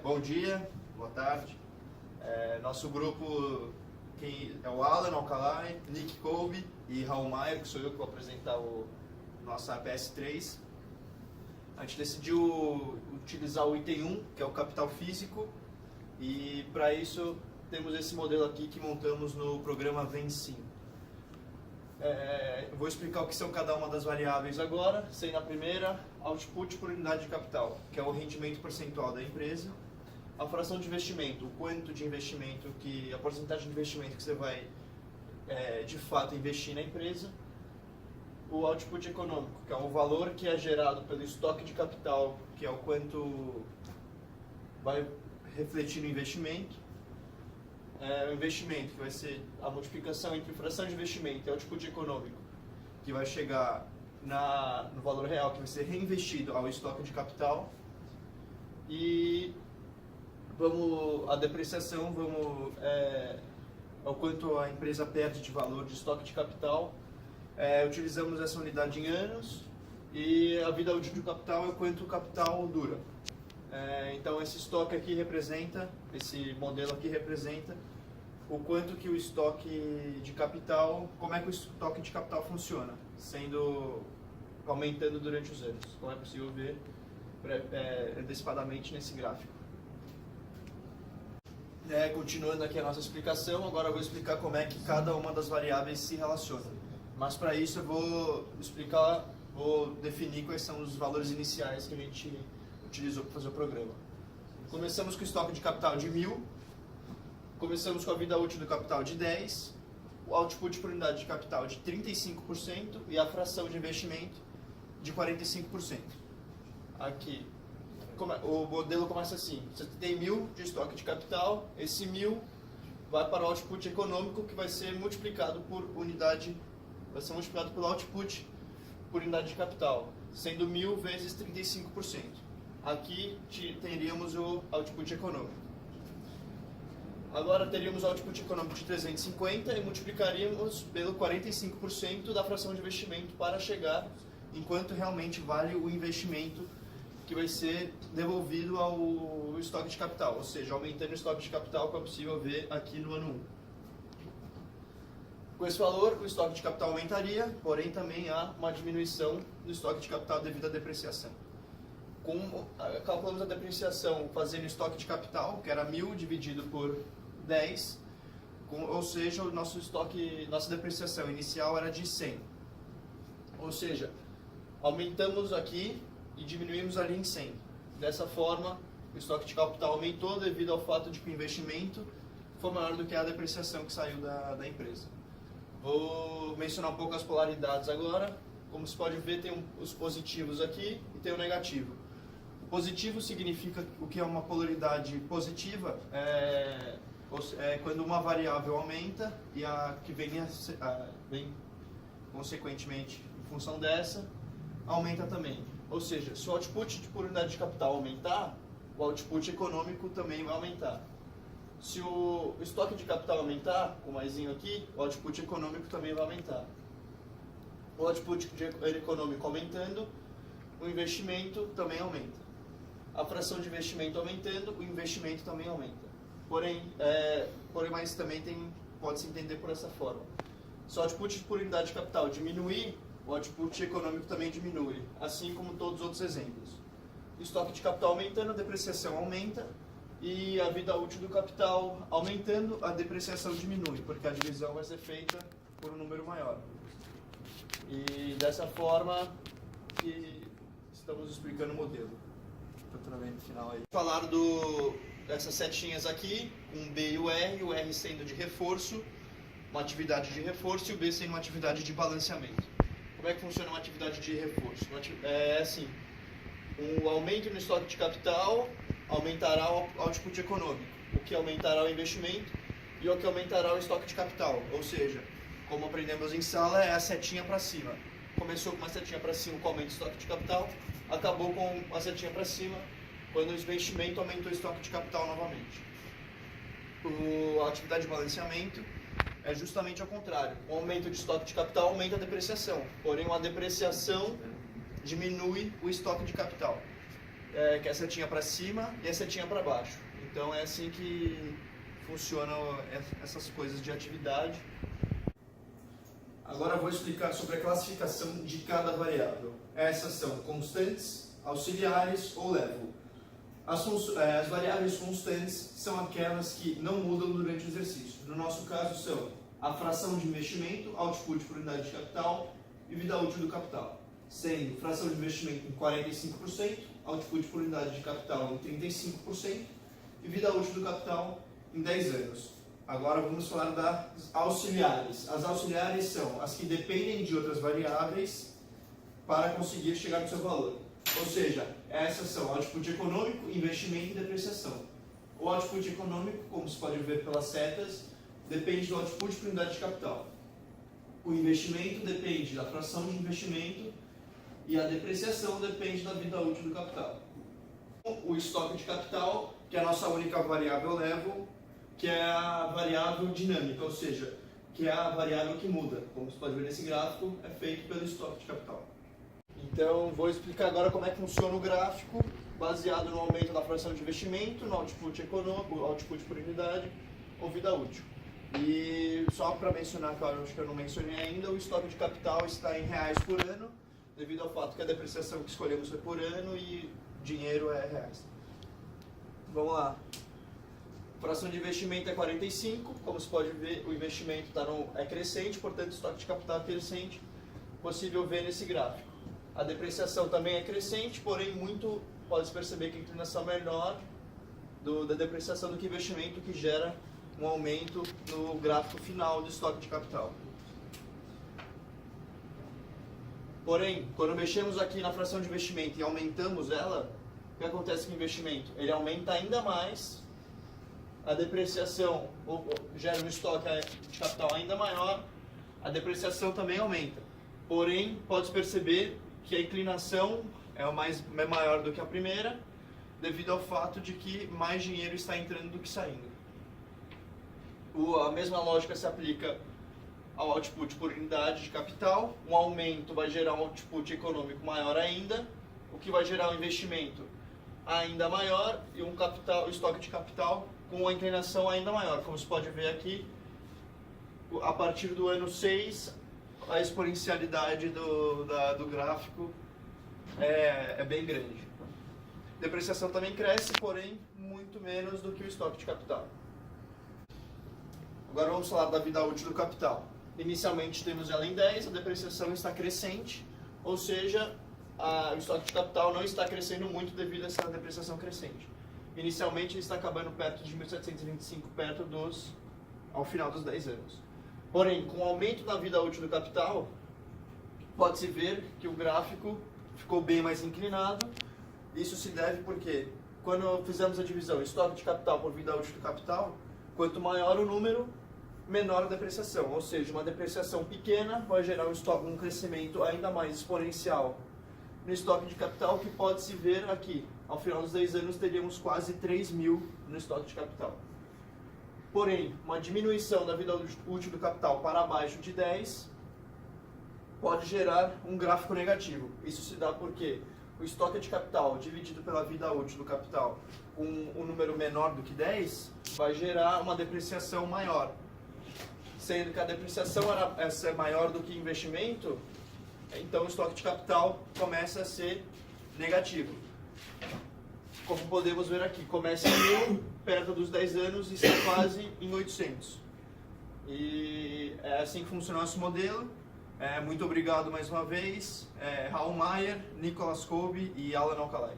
Bom dia, boa tarde. Nosso grupo é o Alan Alcalay, Nick Colby e Raul Maier, que sou eu que vou apresentar o nosso APS3. A gente decidiu utilizar o item 1, que é o capital físico, e para isso temos esse modelo aqui que montamos no programa Vensim. Vou explicar o que são cada uma das variáveis agora, sendo a primeira, output por unidade de capital, que é o rendimento percentual da empresa, a fração de investimento, o quanto de investimento, a porcentagem de investimento que você vai de fato investir na empresa, o output econômico, que é o valor que é gerado pelo estoque de capital, que é o quanto vai refletir no investimento, o investimento, que vai ser a multiplicação entre fração de investimento e output econômico, que vai chegar no valor real, que vai ser reinvestido ao estoque de capital. E a depreciação, ao quanto a empresa perde de valor de estoque de capital. Utilizamos essa unidade em anos, e a vida útil do capital é o quanto o capital dura. Então esse estoque aqui esse modelo aqui representa o quanto que o estoque de capital, como é que o estoque de capital funciona, aumentando durante os anos, como é possível ver antecipadamente nesse gráfico. Continuando aqui a nossa explicação, agora eu vou explicar como é que cada uma das variáveis se relaciona. Mas para isso eu vou definir quais são os valores iniciais que a gente utilizou para fazer o programa. Começamos com o estoque de capital de 1.000, começamos com a vida útil do capital de 10, o output por unidade de capital de 35% e a fração de investimento de 45%. Aqui, o modelo começa assim: você tem 1.000 de estoque de capital, esse 1.000 vai para o output econômico, que vai ser multiplicado pelo output por unidade de capital, sendo 1.000 vezes 35%. Aqui teríamos o output econômico. Agora teríamos o output econômico de 350 e multiplicaríamos pelo 45% da fração de investimento para chegar em quanto realmente vale o investimento que vai ser devolvido ao estoque de capital, ou seja, aumentando o estoque de capital, que é possível ver aqui no ano 1. Com esse valor, o estoque de capital aumentaria, porém também há uma diminuição do estoque de capital devido à depreciação. Calculamos a depreciação fazendo o estoque de capital, que era 1.000 dividido por 10, ou seja, nossa depreciação inicial era de 100. Ou seja, aumentamos aqui e diminuímos ali em 100. Dessa forma, o estoque de capital aumentou devido ao fato de que o investimento foi maior do que a depreciação que saiu da empresa. Vou mencionar um pouco as polaridades agora. Como se pode ver, tem os positivos aqui e tem o negativo. O positivo significa o que é uma polaridade positiva, quando uma variável aumenta e a que vem consequentemente em função dessa aumenta também. Ou seja, se o output por unidade de capital aumentar, o output econômico também vai aumentar. Se o estoque de capital aumentar, o maisinho aqui, o output econômico também vai aumentar. O output econômico aumentando, o investimento também aumenta. A fração de investimento aumentando, o investimento também aumenta. Mas também pode-se entender por essa forma. Se o output por unidade de capital diminuir, o output econômico também diminui, assim como todos os outros exemplos. O estoque de capital aumentando, a depreciação aumenta, e a vida útil do capital aumentando, a depreciação diminui, porque a divisão vai ser feita por um número maior. E dessa forma que estamos explicando o modelo. Final aí. Falar dessas setinhas aqui, um B e o R sendo de reforço, uma atividade de reforço, e o B sendo uma atividade de balanceamento. Como é que funciona uma atividade de reforço? É assim: o aumento no estoque de capital aumentará o output econômico, o que aumentará o investimento e o que aumentará o estoque de capital. Ou seja, como aprendemos em sala, é a setinha para cima. Começou com uma setinha para cima com o aumento do estoque de capital, acabou com a setinha para cima quando o investimento aumentou o estoque de capital novamente. A atividade de balanceamento é justamente ao contrário. O aumento de estoque de capital aumenta a depreciação, porém a depreciação diminui o estoque de capital. que é a setinha para cima e a setinha para baixo. Então é assim que funcionam essas coisas de atividade. Agora eu vou explicar sobre a classificação de cada variável. Essas são constantes, auxiliares ou level. As variáveis constantes são aquelas que não mudam durante o exercício. No nosso caso são a fração de investimento, output por unidade de capital e vida útil do capital. Sendo fração de investimento em 45%, output por unidade de capital em 35% e vida útil do capital em 10 anos. Agora vamos falar das auxiliares. As auxiliares são as que dependem de outras variáveis para conseguir chegar no seu valor. Ou seja, essas são output econômico, investimento e depreciação. O output econômico, como se pode ver pelas setas, depende do output por unidade de capital. O investimento depende da fração de investimento e a depreciação depende da vida útil do capital. O estoque de capital, que é a nossa única variável level, que é a variável dinâmica, ou seja, que é a variável que muda. Como você pode ver nesse gráfico, é feito pelo estoque de capital. Então, vou explicar agora como é que funciona o gráfico, baseado no aumento da fração de investimento, no output econômico, output por unidade ou vida útil. E só para mencionar, que eu acho que eu não mencionei ainda, o estoque de capital está em reais por ano, devido ao fato que a depreciação que escolhemos foi por ano e dinheiro é reais. Vamos lá. Fração de investimento é 45, como você pode ver, o investimento é crescente, portanto o estoque de capital é crescente, possível ver nesse gráfico. A depreciação também é crescente, porém pode-se perceber que a inclinação é menor da depreciação do que investimento, que gera um aumento no gráfico final do estoque de capital. Porém, quando mexemos aqui na fração de investimento e aumentamos ela, o que acontece com o investimento? Ele aumenta ainda mais, a depreciação gera um estoque de capital ainda maior, a depreciação também aumenta. Porém, pode-se perceber que a inclinação é maior do que a primeira, devido ao fato de que mais dinheiro está entrando do que saindo. A mesma lógica se aplica ao output por unidade de capital. Um aumento vai gerar um output econômico maior ainda, o que vai gerar um investimento ainda maior e um estoque de capital com uma inclinação ainda maior. Como você pode ver aqui, a partir do ano 6, a exponencialidade do gráfico é bem grande. Depreciação também cresce, porém muito menos do que o estoque de capital. Agora vamos falar da vida útil do capital. Inicialmente temos ela em 10, a depreciação está crescente, ou seja, o estoque de capital não está crescendo muito devido a essa depreciação crescente. Inicialmente ele está acabando perto de 1.725, ao final dos 10 anos. Porém, com o aumento da vida útil do capital, pode-se ver que o gráfico ficou bem mais inclinado. Isso se deve porque, quando fizemos a divisão estoque de capital por vida útil do capital, quanto maior o número, menor a depreciação. Ou seja, uma depreciação pequena vai gerar um crescimento ainda mais exponencial no estoque de capital, que pode-se ver aqui. Ao final dos 10 anos, teríamos quase 3.000 no estoque de capital. Porém, uma diminuição da vida útil do capital para abaixo de 10 pode gerar um gráfico negativo. Isso se dá porque o estoque de capital dividido pela vida útil do capital com um número menor do que 10 vai gerar uma depreciação maior. Sendo que a depreciação é maior do que investimento, então o estoque de capital começa a ser negativo. Como podemos ver aqui, começa em 1.000, perto dos 10 anos, e está quase em 800. E é assim que funciona o nosso modelo. Muito obrigado mais uma vez, Raul Maier, Nicolas Kolbe e Alan Alcalay.